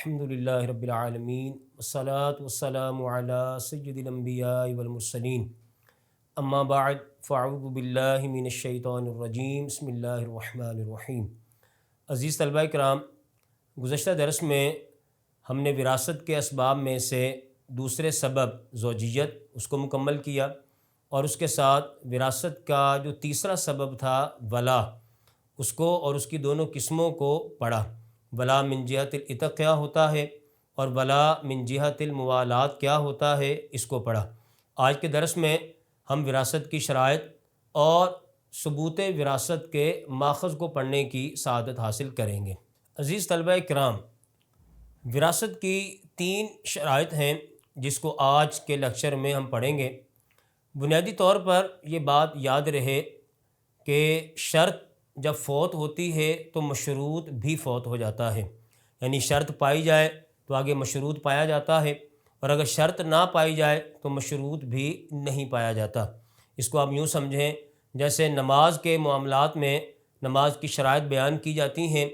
الحمدللہ رب العالمین والصلاة والسلام علی سید الانبیاء والمرسلین اما بعد فاعوذ باللہ من الشیطان الرجیم بسم اللہ الرحمن الرحیم۔ عزیز طلبہ کرام، گزشتہ درس میں ہم نے وراثت کے اسباب میں سے دوسرے سبب زوجیت اس کو مکمل کیا، اور اس کے ساتھ وراثت کا جو تیسرا سبب تھا ولا، اس کو اور اس کی دونوں قسموں کو پڑھا۔ ولا من جہت العتق کیا ہوتا ہے اور ولا من جہت الموالات کیا ہوتا ہے، اس کو پڑھا۔ آج کے درس میں ہم وراثت کی شرائط اور ثبوت وراثت کے ماخذ کو پڑھنے کی سعادت حاصل کریں گے۔ عزیز طلبہ کرام، وراثت کی 3 شرائط ہیں جس کو آج کے لیکچر میں ہم پڑھیں گے۔ بنیادی طور پر یہ بات یاد رہے کہ شرط جب فوت ہوتی ہے تو مشروط بھی فوت ہو جاتا ہے، یعنی شرط پائی جائے تو آگے مشروط پایا جاتا ہے، اور اگر شرط نہ پائی جائے تو مشروط بھی نہیں پایا جاتا۔ اس کو آپ یوں سمجھیں جیسے نماز کے معاملات میں نماز کی شرائط بیان کی جاتی ہیں،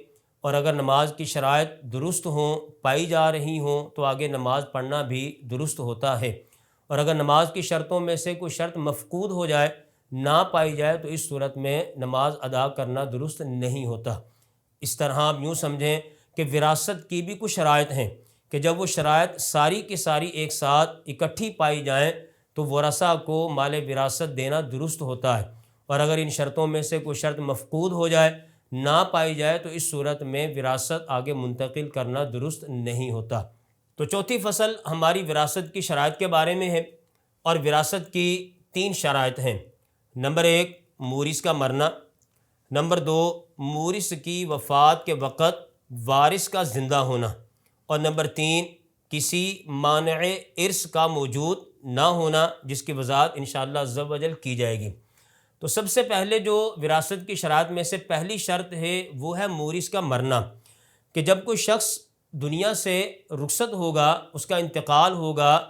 اور اگر نماز کی شرائط درست ہوں، پائی جا رہی ہوں، تو آگے نماز پڑھنا بھی درست ہوتا ہے، اور اگر نماز کی شرطوں میں سے کوئی شرط مفقود ہو جائے، نہ پائی جائے، تو اس صورت میں نماز ادا کرنا درست نہیں ہوتا۔ اس طرح آپ یوں سمجھیں کہ وراثت کی بھی کچھ شرائط ہیں کہ جب وہ شرائط ساری کی ساری ایک ساتھ اکٹھی پائی جائیں تو ورثہ کو مال وراثت دینا درست ہوتا ہے، اور اگر ان شرطوں میں سے کوئی شرط مفقود ہو جائے، نہ پائی جائے، تو اس صورت میں وراثت آگے منتقل کرنا درست نہیں ہوتا۔ تو چوتھی فصل ہماری وراثت کی شرائط کے بارے میں ہے، اور وراثت کی 3 شرائط ہیں۔ نمبر 1 مورث کا مرنا، نمبر 2 مورث کی وفات کے وقت وارث کا زندہ ہونا، اور نمبر 3 کسی مانع ارث کا موجود نہ ہونا، جس کی وضاحت انشاءاللہ عز و جل کی جائے گی۔ تو سب سے پہلے جو وراثت کی شرائط میں سے پہلی شرط ہے وہ ہے مورث کا مرنا، کہ جب کوئی شخص دنیا سے رخصت ہوگا، اس کا انتقال ہوگا،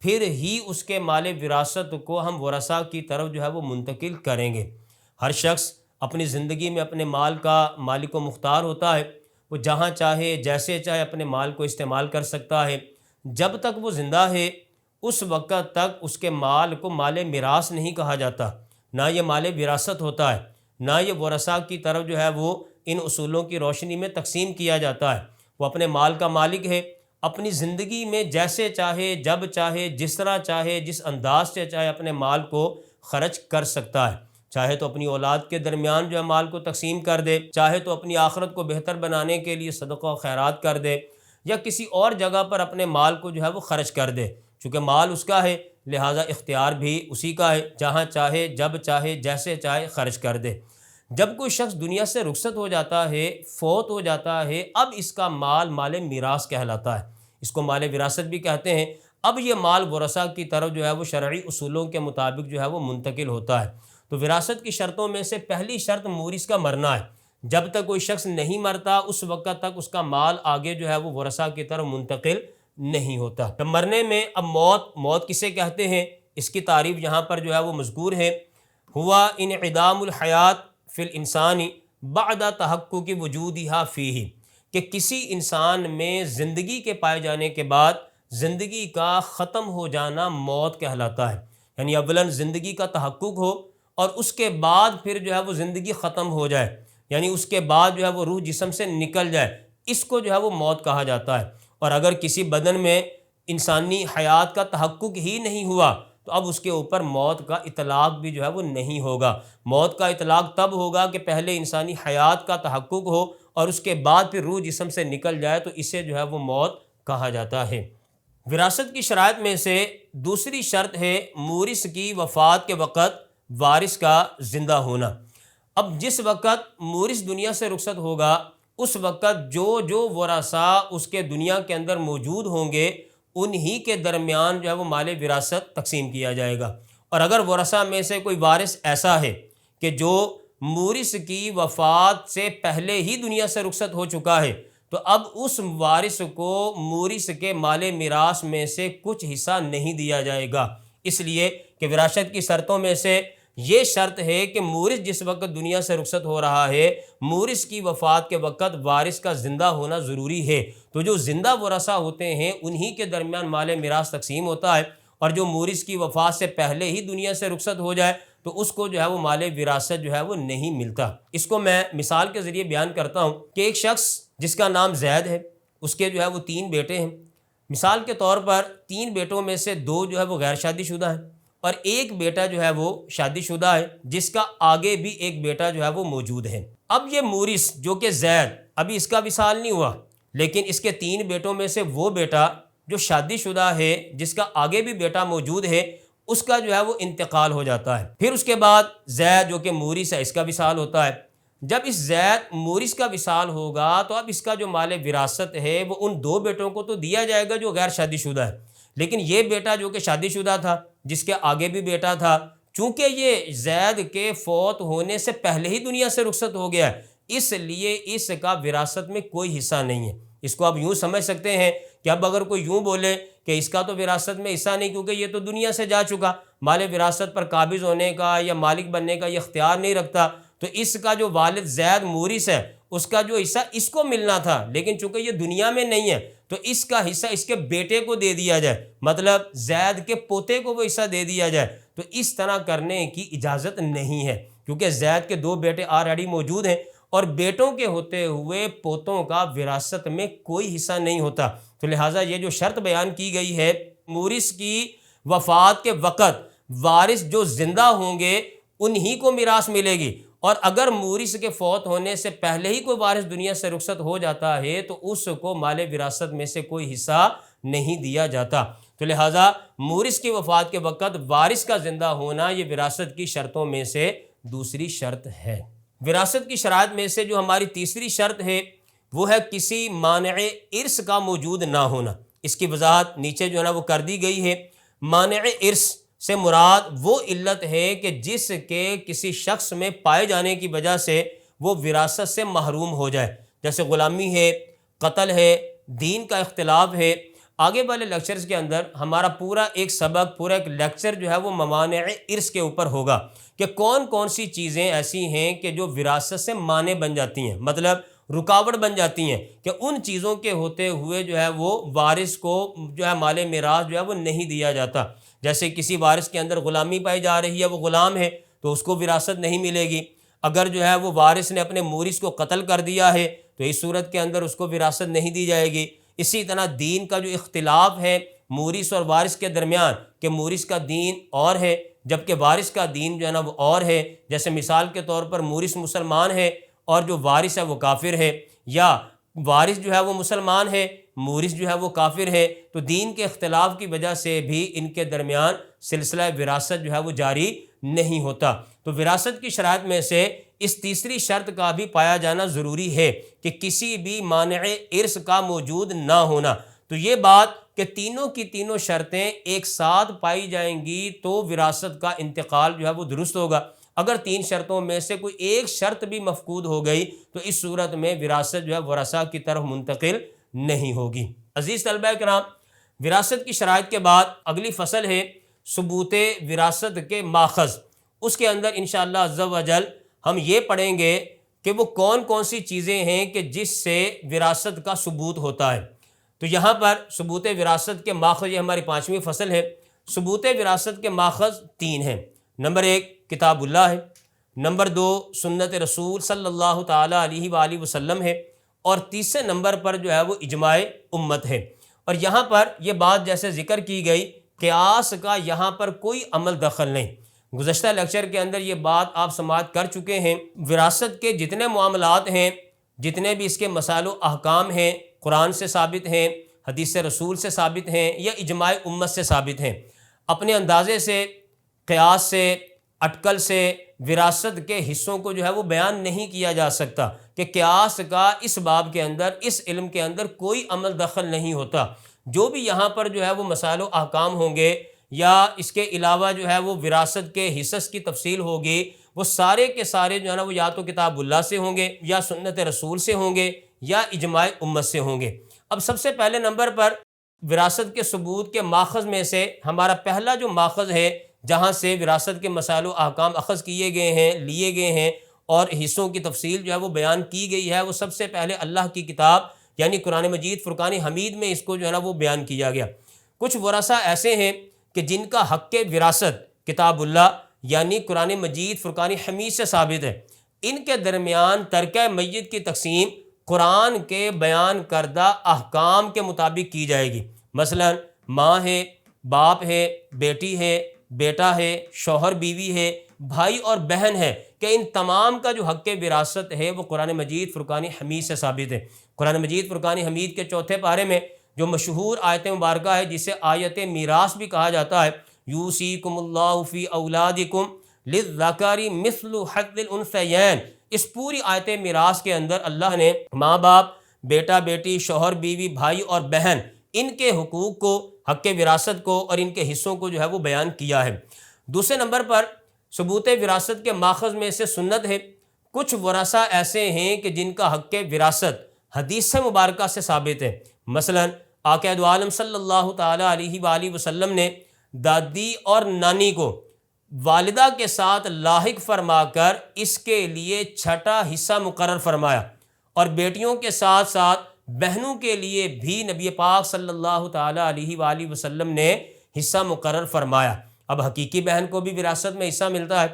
پھر ہی اس کے مال وراثت کو ہم ورثاء کی طرف جو ہے وہ منتقل کریں گے۔ ہر شخص اپنی زندگی میں اپنے مال کا مالک و مختار ہوتا ہے، وہ جہاں چاہے جیسے چاہے اپنے مال کو استعمال کر سکتا ہے۔ جب تک وہ زندہ ہے اس وقت تک اس کے مال کو مال میراث نہیں کہا جاتا، نہ یہ مال وراثت ہوتا ہے، نہ یہ ورثاء کی طرف جو ہے وہ ان اصولوں کی روشنی میں تقسیم کیا جاتا ہے۔ وہ اپنے مال کا مالک ہے، اپنی زندگی میں جیسے چاہے، جب چاہے، جس طرح چاہے، جس انداز سے چاہے اپنے مال کو خرچ کر سکتا ہے۔ چاہے تو اپنی اولاد کے درمیان جو ہے مال کو تقسیم کر دے، چاہے تو اپنی آخرت کو بہتر بنانے کے لیے صدقہ و خیرات کر دے، یا کسی اور جگہ پر اپنے مال کو جو ہے وہ خرچ کر دے۔ چونکہ مال اس کا ہے لہٰذا اختیار بھی اسی کا ہے، جہاں چاہے، جب چاہے، جیسے چاہے خرچ کر دے۔ جب کوئی شخص دنیا سے رخصت ہو جاتا ہے، فوت ہو جاتا ہے، اب اس کا مال مال میراث کہلاتا ہے، اس کو مال وراثت بھی کہتے ہیں۔ اب یہ مال ورثاء کی طرف جو ہے وہ شرعی اصولوں کے مطابق جو ہے وہ منتقل ہوتا ہے۔ تو وراثت کی شرطوں میں سے پہلی شرط مورث کا مرنا ہے۔ جب تک کوئی شخص نہیں مرتا اس وقت تک اس کا مال آگے جو ہے وہ ورثاء کی طرف منتقل نہیں ہوتا۔ تو مرنے میں اب موت کسے کہتے ہیں، اس کی تعریف یہاں پر جو ہے وہ مذکور ہے۔ ہوا انعدام الحیات فی الانسان بعد تحقق وجودها فیہ، کہ کسی انسان میں زندگی کے پائے جانے کے بعد زندگی کا ختم ہو جانا موت کہلاتا ہے، یعنی اولاً زندگی کا تحقق ہو اور اس کے بعد پھر جو ہے وہ زندگی ختم ہو جائے، یعنی اس کے بعد جو ہے وہ روح جسم سے نکل جائے، اس کو جو ہے وہ موت کہا جاتا ہے۔ اور اگر کسی بدن میں انسانی حیات کا تحقق ہی نہیں ہوا تو اب اس کے اوپر موت کا اطلاق بھی جو ہے وہ نہیں ہوگا۔ موت کا اطلاق تب ہوگا کہ پہلے انسانی حیات کا تحقق ہو اور اس کے بعد پھر روح جسم سے نکل جائے، تو اسے جو ہے وہ موت کہا جاتا ہے۔ وراثت کی شرائط میں سے دوسری شرط ہے مورث کی وفات کے وقت وارث کا زندہ ہونا۔ اب جس وقت مورث دنیا سے رخصت ہوگا اس وقت جو ورثاء اس کے دنیا کے اندر موجود ہوں گے انہی کے درمیان جو ہے وہ مال وراثت تقسیم کیا جائے گا۔ اور اگر ورثاء میں سے کوئی وارث ایسا ہے کہ جو مورث کی وفات سے پہلے ہی دنیا سے رخصت ہو چکا ہے، تو اب اس وارث کو مورث کے مال میراث میں سے کچھ حصہ نہیں دیا جائے گا، اس لیے کہ وراثت کی شرطوں میں سے یہ شرط ہے کہ مورث جس وقت دنیا سے رخصت ہو رہا ہے، مورث کی وفات کے وقت وارث کا زندہ ہونا ضروری ہے۔ تو جو زندہ ورثہ ہوتے ہیں انہی کے درمیان مال میراث تقسیم ہوتا ہے، اور جو مورث کی وفات سے پہلے ہی دنیا سے رخصت ہو جائے تو اس کو جو ہے وہ مال وراثت جو ہے وہ نہیں ملتا۔ اس کو میں مثال کے ذریعے بیان کرتا ہوں کہ ایک شخص جس کا نام زید ہے، اس کے جو ہے وہ 3 بیٹے ہیں۔ مثال کے طور پر 3 بیٹوں میں سے 2 جو ہے وہ غیر شادی شدہ ہیں، اور ایک بیٹا جو ہے وہ شادی شدہ ہے، جس کا آگے بھی ایک بیٹا جو ہے وہ موجود ہے۔ اب یہ مورث جو کہ زید، ابھی اس کا وصال نہیں ہوا، لیکن اس کے 3 بیٹوں میں سے وہ بیٹا جو شادی شدہ ہے، جس کا آگے بھی بیٹا موجود ہے، اس کا جو ہے وہ انتقال ہو جاتا ہے۔ پھر اس کے بعد زید جو کہ مورث ہے، اس کا وصال ہوتا ہے۔ جب اس زید مورث کا وصال ہوگا تو اب اس کا جو مال وراثت ہے وہ ان 2 بیٹوں کو تو دیا جائے گا جو غیر شادی شدہ ہے، لیکن یہ بیٹا جو کہ شادی شدہ تھا، جس کے آگے بھی بیٹا تھا، چونکہ یہ زید کے فوت ہونے سے پہلے ہی دنیا سے رخصت ہو گیا ہے، اس لیے اس کا وراثت میں کوئی حصہ نہیں ہے۔ اس کو آپ یوں سمجھ سکتے ہیں کہ اب اگر کوئی یوں بولے کہ اس کا تو وراثت میں حصہ نہیں، کیونکہ یہ تو دنیا سے جا چکا، مال وراثت پر قابض ہونے کا یا مالک بننے کا یہ اختیار نہیں رکھتا، تو اس کا جو والد زید مورث ہے اس کا جو حصہ اس کو ملنا تھا، لیکن چونکہ یہ دنیا میں نہیں ہے تو اس کا حصہ اس کے بیٹے کو دے دیا جائے، مطلب زید کے پوتے کو وہ حصہ دے دیا جائے۔ تو اس طرح کرنے کی اجازت نہیں ہے، کیونکہ زید کے 2 بیٹے آلریڈی موجود ہیں، اور بیٹوں کے ہوتے ہوئے پوتوں کا وراثت میں کوئی حصہ نہیں ہوتا۔ تو لہٰذا یہ جو شرط بیان کی گئی ہے، مورث کی وفات کے وقت وارث جو زندہ ہوں گے انہی کو میراث ملے گی، اور اگر مورث کے فوت ہونے سے پہلے ہی کوئی وارث دنیا سے رخصت ہو جاتا ہے تو اس کو مال وراثت میں سے کوئی حصہ نہیں دیا جاتا۔ تو لہٰذا مورث کی وفات کے وقت وارث کا زندہ ہونا یہ وراثت کی شرطوں میں سے دوسری شرط ہے۔ وراثت کی شرائط میں سے جو ہماری تیسری شرط ہے وہ ہے کسی مانع ارث کا موجود نہ ہونا۔ اس کی وضاحت نیچے جو ہے نا وہ کر دی گئی ہے۔ مانع ارث سے مراد وہ علت ہے کہ جس کے کسی شخص میں پائے جانے کی وجہ سے وہ وراثت سے محروم ہو جائے، جیسے غلامی ہے، قتل ہے، دین کا اختلاف ہے۔ آگے والے لیکچرز کے اندر ہمارا پورا ایک سبق، پورا ایک لیکچر جو ہے وہ موانع ارث کے اوپر ہوگا کہ کون کون سی چیزیں ایسی ہیں کہ جو وراثت سے مانع بن جاتی ہیں، مطلب رکاوٹ بن جاتی ہیں، کہ ان چیزوں کے ہوتے ہوئے جو ہے وہ وارث کو جو ہے مال میراث جو ہے وہ نہیں دیا جاتا۔ جیسے کسی وارث کے اندر غلامی پائی جا رہی ہے، وہ غلام ہے تو اس کو وراثت نہیں ملے گی۔ اگر جو ہے وہ وارث نے اپنے مورث کو قتل کر دیا ہے تو اس صورت کے اندر اس کو وراثت نہیں دی جائے گی۔ اسی طرح دین کا جو اختلاف ہے مورث اور وارث کے درمیان، کہ مورث کا دین اور ہے جبکہ وارث کا دین جو ہے نا وہ اور ہے، جیسے مثال کے طور پر مورث مسلمان ہے اور جو وارث ہے وہ کافر ہے، یا وارث جو ہے وہ مسلمان ہے، مورث جو ہے وہ کافر ہے، تو دین کے اختلاف کی وجہ سے بھی ان کے درمیان سلسلہ وراثت جو ہے وہ جاری نہیں ہوتا۔ تو وراثت کی شرائط میں سے اس تیسری شرط کا بھی پایا جانا ضروری ہے کہ کسی بھی مانع ارث کا موجود نہ ہونا۔ تو یہ بات کہ تینوں کی تینوں شرطیں ایک ساتھ پائی جائیں گی تو وراثت کا انتقال جو ہے وہ درست ہوگا۔ اگر 3 شرطوں میں سے کوئی ایک شرط بھی مفقود ہو گئی تو اس صورت میں وراثت جو ہے ورثاء کی طرف منتقل نہیں ہوگی۔ عزیز طلبہ کرام، وراثت کی شرائط کے بعد اگلی فصل ہے ثبوت وراثت کے ماخذ۔ اس کے اندر انشاءاللہ عز و جل ہم یہ پڑھیں گے کہ وہ کون کون سی چیزیں ہیں کہ جس سے وراثت کا ثبوت ہوتا ہے۔ تو یہاں پر ثبوت وراثت کے ماخذ، یہ ہماری 5ویں فصل ہے۔ ثبوت وراثت کے ماخذ 3 ہیں۔ نمبر 1 کتاب اللہ ہے، نمبر 2 سنت رسول صلی اللہ تعالیٰ علیہ وآلہ وسلم ہے، اور تیسرے نمبر پر جو ہے وہ اجماع امت ہے۔ اور یہاں پر یہ بات جیسے ذکر کی گئی، قیاس کا یہاں پر کوئی عمل دخل نہیں۔ گزشتہ لیکچر کے اندر یہ بات آپ سماعت کر چکے ہیں۔ وراثت کے جتنے معاملات ہیں، جتنے بھی اس کے مسائل و احکام ہیں، قرآن سے ثابت ہیں، حدیث رسول سے ثابت ہیں یا اجماع امت سے ثابت ہیں۔ اپنے اندازے سے، قیاس سے، اٹکل سے وراثت کے حصوں کو جو ہے وہ بیان نہیں کیا جا سکتا، کہ قیاس کا اس باب کے اندر، اس علم کے اندر کوئی عمل دخل نہیں ہوتا۔ جو بھی یہاں پر جو ہے وہ مسائل و احکام ہوں گے یا اس کے علاوہ جو ہے وہ وراثت کے حصص کی تفصیل ہوگی، وہ سارے کے سارے جو ہے نا وہ یا تو کتاب اللہ سے ہوں گے یا سنت رسول سے ہوں گے یا اجماع امت سے ہوں گے۔ اب سب سے پہلے نمبر پر وراثت کے ثبوت کے ماخذ میں سے ہمارا پہلا جو ماخذ ہے جہاں سے وراثت کے مسائل و احکام اخذ کیے گئے ہیں، لیے گئے ہیں، اور حصوں کی تفصیل جو ہے وہ بیان کی گئی ہے، وہ سب سے پہلے اللہ کی کتاب یعنی قرآن مجید فرقان حمید میں اس کو جو ہے نا وہ بیان کیا گیا۔ کچھ ورثہ ایسے ہیں کہ جن کا حق وراثت کتاب اللہ یعنی قرآن مجید فرقان حمید سے ثابت ہے، ان کے درمیان ترکہ میت کی تقسیم قرآن کے بیان کردہ احکام کے مطابق کی جائے گی۔ مثلا ماں ہے، باپ ہے، بیٹی ہے، بیٹا ہے، شوہر بیوی ہے، بھائی اور بہن ہے، کہ ان تمام کا جو حق وراثت ہے وہ قرآن مجید فرقان حمید سے ثابت ہے۔ قرآن مجید فرقان حمید کے چوتھے پارے میں جو مشہور آیت مبارکہ ہے جسے آیت میراث بھی کہا جاتا ہے، یوصیکم اللہ فی اولادکم للذکر مثل حظ الانثیین، اس پوری آیت میراث کے اندر اللہ نے ماں باپ، بیٹا بیٹی، شوہر بیوی، بھائی اور بہن، ان کے حقوق کو، حق وراثت کو اور ان کے حصوں کو جو ہے وہ بیان کیا ہے۔ دوسرے نمبر پر ثبوت وراثت کے ماخذ میں سے سنت ہے۔ کچھ ورثہ ایسے ہیں کہ جن کا حق وراثت حدیث مبارکہ سے ثابت ہے۔ مثلا آقا دو عالم صلی اللہ تعالیٰ علیہ وآلہ وسلم نے دادی اور نانی کو والدہ کے ساتھ لاحق فرما کر اس کے لیے چھٹا حصہ مقرر فرمایا، اور بیٹیوں کے ساتھ ساتھ بہنوں کے لیے بھی نبی پاک صلی اللہ تعالیٰ علیہ وآلہ وسلم نے حصہ مقرر فرمایا۔ اب حقیقی بہن کو بھی وراثت میں حصہ ملتا ہے،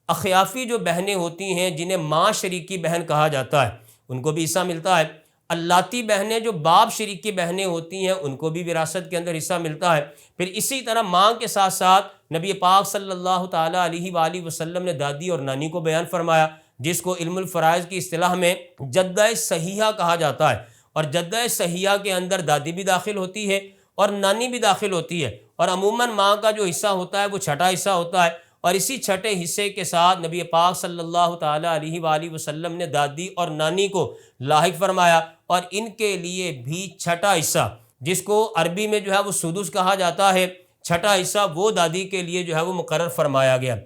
اخیافی جو بہنیں ہوتی ہیں جنہیں ماں شریکی بہن کہا جاتا ہے ان کو بھی حصہ ملتا ہے، اللاتی بہنیں جو باپ شریکی بہنیں ہوتی ہیں ان کو بھی وراثت کے اندر حصہ ملتا ہے۔ پھر اسی طرح ماں کے ساتھ ساتھ نبی پاک صلی اللہ تعالیٰ علیہ وآلہ وسلم نے دادی اور نانی کو بیان فرمایا، جس کو علم الفرائض کی اصطلاح میں جدہ صحیحہ کہا جاتا ہے، اور جدہ صحیحہ کے اندر دادی بھی داخل ہوتی ہے اور نانی بھی داخل ہوتی ہے، اور عموماً ماں کا جو حصہ ہوتا ہے وہ چھٹا حصہ ہوتا ہے، اور اسی چھٹے حصے کے ساتھ نبی پاک صلی اللہ تعالیٰ علیہ وآلہ وسلم نے دادی اور نانی کو لاحق فرمایا، اور ان کے لیے بھی چھٹا حصہ، جس کو عربی میں جو ہے وہ سدس کہا جاتا ہے، چھٹا حصہ وہ دادی کے لیے جو ہے وہ مقرر فرمایا گیا۔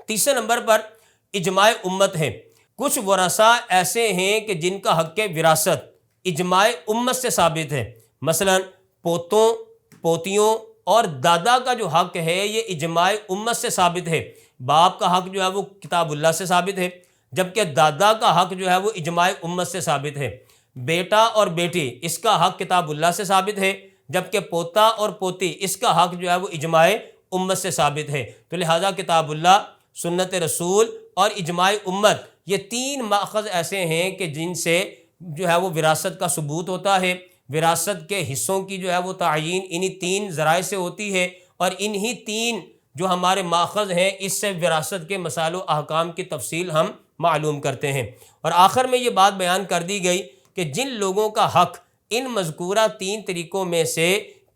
تیسرے نمبر پر اجماع امت ہے۔ کچھ ورثہ ایسے ہیں کہ جن کا حق وراثت اجماع امت سے ثابت ہے۔ مثلا پوتوں، پوتیوں اور دادا کا جو حق ہے یہ اجماع امت سے ثابت ہے۔ باپ کا حق جو ہے وہ کتاب اللہ سے ثابت ہے، جبکہ دادا کا حق جو ہے وہ اجماع امت سے ثابت ہے۔ بیٹا اور بیٹی اس کا حق کتاب اللہ سے ثابت ہے، جبکہ پوتا اور پوتی اس کا حق جو ہے وہ اجماع امت سے ثابت ہے۔ تو لہٰذا کتاب اللہ، سنت رسول اور اجماع امت، یہ تین ماخذ ایسے ہیں کہ جن سے جو ہے وہ وراثت کا ثبوت ہوتا ہے۔ وراثت کے حصوں کی جو ہے وہ تعیین انہی تین ذرائع سے ہوتی ہے، اور انہی تین جو ہمارے ماخذ ہیں اس سے وراثت کے مسائل و احکام کی تفصیل ہم معلوم کرتے ہیں۔ اور آخر میں یہ بات بیان کر دی گئی کہ جن لوگوں کا حق ان مذکورہ تین طریقوں میں سے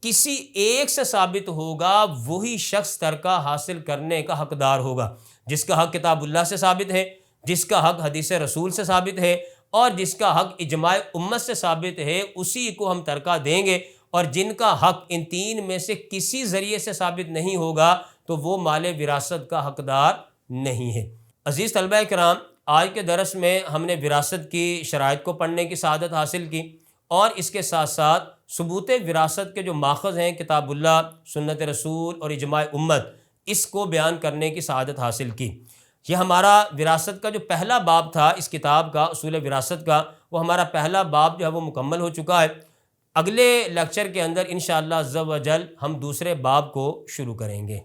کسی ایک سے ثابت ہوگا وہی شخص ترکہ حاصل کرنے کا حقدار ہوگا۔ جس کا حق کتاب اللہ سے ثابت ہے، جس کا حق حدیث رسول سے ثابت ہے، اور جس کا حق اجماع امت سے ثابت ہے، اسی کو ہم ترکہ دیں گے۔ اور جن کا حق ان تین میں سے کسی ذریعے سے ثابت نہیں ہوگا تو وہ مال وراثت کا حقدار نہیں ہے۔ عزیز طلبہ کرام، آج کے درس میں ہم نے وراثت کی شرائط کو پڑھنے کی سعادت حاصل کی، اور اس کے ساتھ ساتھ ثبوت وراثت کے جو ماخذ ہیں کتاب اللہ، سنت رسول اور اجماع امت، اس کو بیان کرنے کی سعادت حاصل کی۔ یہ ہمارا وراثت کا جو پہلا باب تھا اس کتاب کا، اصول وراثت کا، وہ ہمارا پہلا باب جو ہے وہ مکمل ہو چکا ہے۔ اگلے لیکچر کے اندر انشاءاللہ عز و جل ہم دوسرے باب کو شروع کریں گے۔